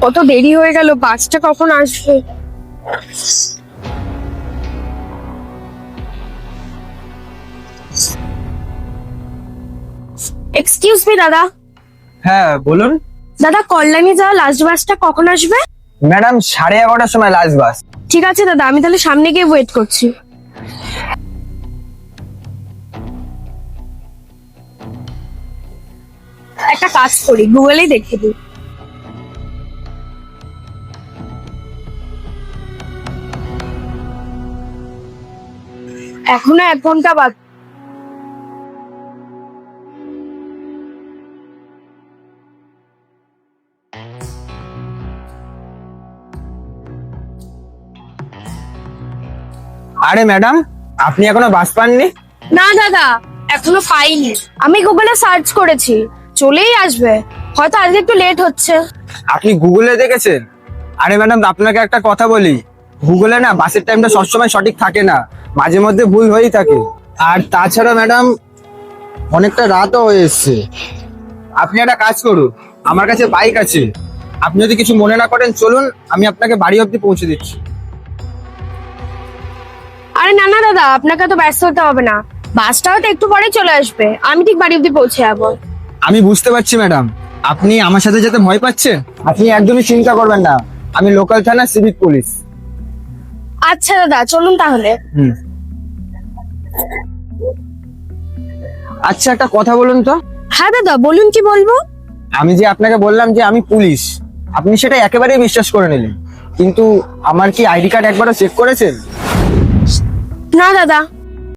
কত দেরি হয়ে গেল, বাসটা কখন আসবে? এক্সকিউজ মি দাদা। হ্যাঁ বলুন। দাদা, কল্যাণী যাওয়া লাস্ট বাসটা কখন আসবে? ম্যাডাম 11:30টার সময় লাস্ট বাস। ঠিক আছে দাদা, আমি তাহলে সামনে গিয়ে ওয়েট করছি। একটা কাজ করি, গুগলেই দেখে দিই। এখনো 1 ঘন্টা বাকি। আরে ম্যাডাম, আপনি এখনো বাস পাননি? না দাদা, এখনো পাইনি। আমি গুগলে সার্চ করেছি, চলেই আসবে। হয়তো আজকে একটু লেট হচ্ছে। আপনি গুগলে দেখেছেন? আরে ম্যাডাম, আপনাকে একটা কথা বলি, গুগলে না বাসের টাইমটা সবসময় সঠিক থাকে না, মাঝে মধ্যে ভুল হয়েই থাকে। আর তাছাড়া ম্যাডাম, অনেকটা রাতও হয়ে এসছে। আপনি একটা কাজ করুন, আমার কাছে বাইক আছে, আপনি যদি কিছু মনে না করেন চলুন, আমি আপনাকে বাড়ি অবধি পৌঁছে দিচ্ছি। আরে না না দাদা, আপনাকে তো ব্যস্ত হতে হবে না। বাসটাও তো একটু পরে চলে আসবে, আমি ঠিক বাড়ি অব্দি পৌঁছে যাবো। আমি বুঝতে পারছি ম্যাডাম, আপনি আমার সাথে যেতে ভয় পাচ্ছেন। আপনি একদমই চিন্তা করবেন না, আমি লোকাল থানা সিভিক পুলিশ। আচ্ছা দাদা, চলুন তাহলে। আচ্ছা একটা কথা বলুন তো, হ্যাঁ দাদা বলুন, কি বলবো? আমি যে আপনাকে বললাম যে আমি পুলিশ, আপনি সেটা একেবারেই বিশ্বাস করে নিলেন, কিন্তু আমার কি আইডি কার্ড একবারও চেক করেছেন? না দাদা,